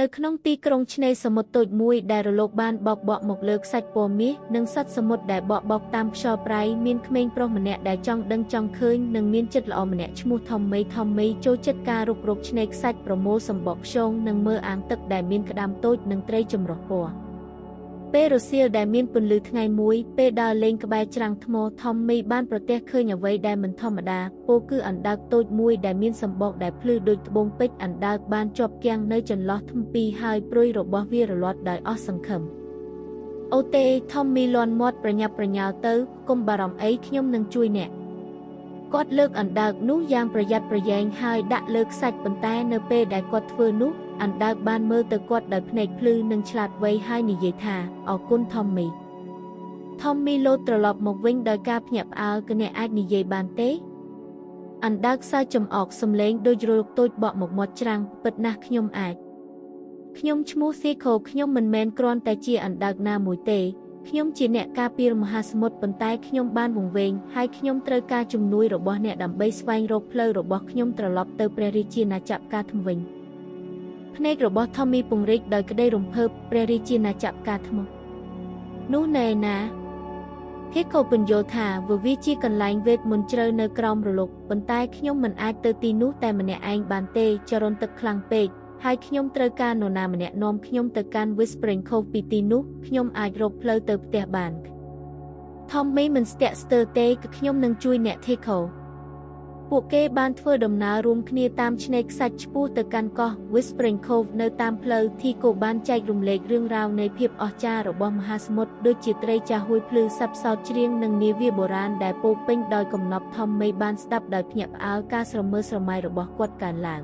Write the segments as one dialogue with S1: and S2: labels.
S1: នៅក្នុងទីក្រុងឆ្នេរសមុទ្រតូចមួយដែលរលកបានបោកបក់មកលើខ្សាច់ពណ៌មាសនិងសត្វសមុទ្រដែលបក់តាមខ្យល់ប្រៃមានក្មេងប្រុសម្នាក់ដែលចង់ដឹងចង់ឃើញនិងមានចិត្តល្អម្នាក់ឈ្មោះថមមីចូលចិត្តការរុករកឆ្នេរខ្សាច់ប្រមូលសម្បកខ្យងនិងមើលអាងទឹកដែលមានក្តាមតូចនិងត្រីចម្រុះពណ៌ពេលរសៀលដែលមានពន្លឺថ្ងៃមួយពេលដើរលេងក្បែរច្រាំងថ្មថមមីបានប្រទះឃើញអ្វីដែលមិនធម្មតាពោលគឺអណ្ដើកតូចមួយដែលមានសម្បកដែលភ្លឺដូចត្បូងពេជ្រអណ្ដើកបានជាប់គាំងនៅចន្លោះថ្មពីរហើយព្រុយរបស់វារលាត់ដោយអស់សង្ឃឹមអូទេថមមីលាន់មាត់ប្រញាប់ប្រញាល់ទៅកុំបារម្ភអីខ្ញុំនឹងជួយអ្នកគាត់លើកអណ្ដើកនោះយ៉ាងប្រយ័ត្នប្រយែងហើយដាក់លើខ្សាច់ប៉ុន្តែនៅពេលដែលគាត់ធ្វើនោះអណ្ដើកបានមើលទៅគាត់ដោយភ្នែកភ្លឺនិងឆ្លាតវៃហើយនិយាយថាអរគុណថមមីលោតត្រឡប់មកវិញដោយការភ្ញាក់ផ្អើលគឺអ្នកអាចនិយាយបានទេអណ្ដើកសើចចំអកសំឡេងដូចរលកតូចបក់មកមាត់ច្រាំងពិតណាស់ខ្ញុំឈ្មោះស៊ីខូខ្ញុំមិនមែនគ្រាន់តែជាអណ្ដើកណាមួយទេខ្ញុំជាអ្នកការពារមហាសមុទ្រប៉ុន្តែខ្ញុំបានវង្វេងហើយខ្ញុំត្រូវការជំនួយរបស់អ្នកដើម្បីស្វែងរកផ្លូវរបស់ខ្ញុំត្រឡប់ទៅព្រះរាជាណាចក្រការថ្មវិញភ្នែករបស់ថមមីពង្រីកដោយក្តីរំភើបព្រះរាជាណាចក្រការថ្មនោះណែណាគេក៏ពន្យល់ថាវាជាកន្លែងវេទមន្តជ្រៅនៅក្រោមរលកប៉ុន្តែខ្ញុំមិនអាចទៅទីនោះតែម្នាក់ឯងបានទេចរន្តទឹកខ្លាំងពេកហើយខ្ញុំត្រូវការនរណាម្នាក់នាំខ្ញុំទៅកាន់ Whispering Cove ពីទីនោះខ្ញុំអាចរកផ្លូវទៅផ្ទះបានថមមីមិនស្ទាក់ស្ទើរទេគឺខ្ញុំនឹងជួយអ្នកធីខូពួកគេបានធ្វើដំណើររួមគ្នាតាមឆ្នេរខ្សាច់ឆ្ពោះទៅកាន់កោះ Whispering Cove នៅតាមផ្លូវធីកូបានចែករំលែករឿងរ៉ាវនៃភាពអស្ចារ្យរបស់មហាសមុទ្រដូចជាត្រីចាស់ហួយភ្លឺសັບសោតច្រៀងនិងនាវាបុរាណដែលពោរពេញដោយកំណប់ថមមីបានស្ដាប់ដោយភ្ញាក់ផ្អើលការស្រមើស្រមៃរបស់គាត់កើនឡើង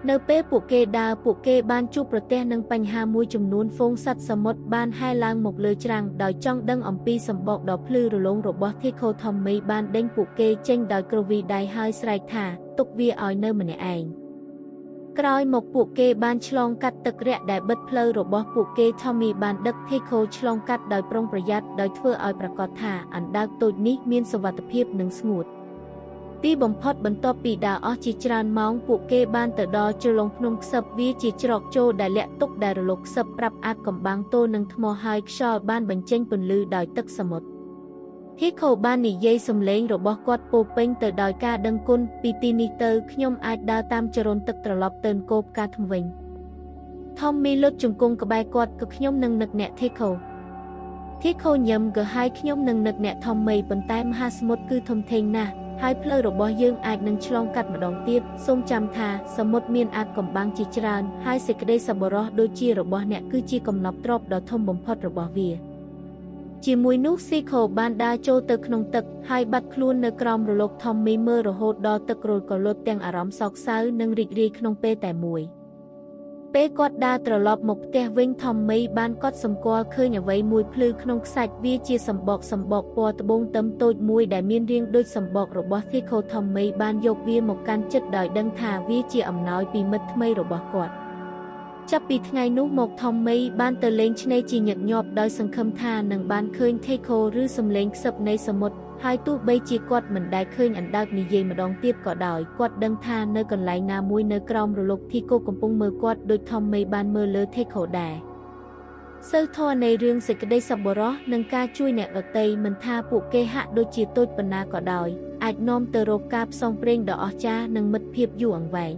S1: នៅពេលពួកគេដើរពួកគេបានជួបប្រទះនឹងបញ្ហាមួយចំនួនហ្វូងសត្វសមុទ្របានហែឡើងមកលើច្រាំងដោយចង់ដឹងអំពីសម្បកដ៏ភ្លឺរលោងរបស់ធីខូថមមីបានដេញពួកគេចេញដោយគ្រោះវីដៃហើយស្រែកថាទុកវាឲ្យនៅម្នាក់ឯងក្រោយមកពួកគេបានឆ្លងកាត់ទឹករាក់ដែលបិទផ្លូវរបស់ពួកគេថមមីបានដឹកធីខូឆ្លងកាត់ដោយប្រុងប្រយ័ត្នដោយធ្វើឲ្យប្រាកដថាអណ្ដើកតូចនេះមានសុវត្ថិភាពនិងស្ងួតទីបំផុតបន្ទាប់ពីដើរអស់ជាច្រើនម៉ោងពួកគេបានទៅដល់ជ្រលងភ្នំខ្សឹបវាជាច្រកចូលដែលលាក់ទុកដែលរលកខ្សឹបប្រាប់អាចកំបាំងទល់នឹងថ្មហើយខ្យល់បានបញ្ចេញពន្លឺដោយទឹកសមុទ្រធីខូបាននិយាយសំឡេងរបស់គាត់ពោពេញទៅដោយការដឹងគុណពីទីនេះទៅខ្ញុំអាចដើរតាមចរន្តទឹកត្រឡប់ទៅនគរផ្កាថ្មវិញថមមីលុតជង្គង់ក្បែរគាត់គឺខ្ញុំនឹងនឹកអ្នកធីខូញឹមក៏ហើយខ្ញុំនឹងនឹកអ្នកថមមីប៉ុន្តែមហាសមុទ្រគឺធំធេងណាស់ហើយផ្លូវរបស់យើងអាចនឹងឆ្លងកាត់ម្ដងទៀតសូមចាំថាសមុទ្រមានអាចកំបាំងជាច្រើនហើយសេចក្តីសប្បុរសដូចជារបស់អ្នកគឺជាកំណប់ទ្រព្យដ៏ធំបំផុតរបស់វាជាមួយនោះស៊ីខូបានដើរចូលទៅក្នុងទឹកហើយបាត់ខ្លួននៅក្រោមរលកថមមីមើលរហូតដល់ទឹករលកលត់ទាំងអារម្មណ៍សោកសៅនិងរីករាយក្នុងពេលតែមួយពេលគាត់ដើរត្រឡប់មកផ្ទះវិញថមមីបានកត់សម្គាល់ឃើញអ្វីមួយភ្លឺក្នុងខ្សាច់វាជាសម្បកពណ៌ត្បូងទឹមតូចមួយដែលមានរាងដូចសម្បករបស់ធីខូថមមីបានយកវាមកកាន់ចិត្តដោយដឹងថាវាជាអំណោយពីមិត្តថ្មីរបស់គាត់ចាប់ពីថ្ងៃនោះមកថមមីបានទៅលេងឆ្នេរជាញឹកញាប់ដោយសង្ឃឹមថានឹងបានឃើញធីខូឬសំឡេងខ្សឹបនៃសមុទ្រហើយទោះបីជាគាត់មិនដែលឃើញអណ្ដើកនិយាយម្ដងទៀតក៏ដោយគាត់ដឹងថានៅកន្លែងណាមួយនៅក្រោមរលកធីកូកំពុងមើលគាត់ដូចថមមីបានមើលលើធីខូដែរសីលធម៌នៃរឿងសេចក្តីសប្បុរសនិងការជួយអ្នកដទៃមិនថាពួកគេហាក់ដូចជាតូចប៉ុណ្ណាក៏ដោយអាចនាំទៅរកការផ្សងព្រេងដ៏អស្ចារ្យនិងមិត្តភាពយូរអង្វែង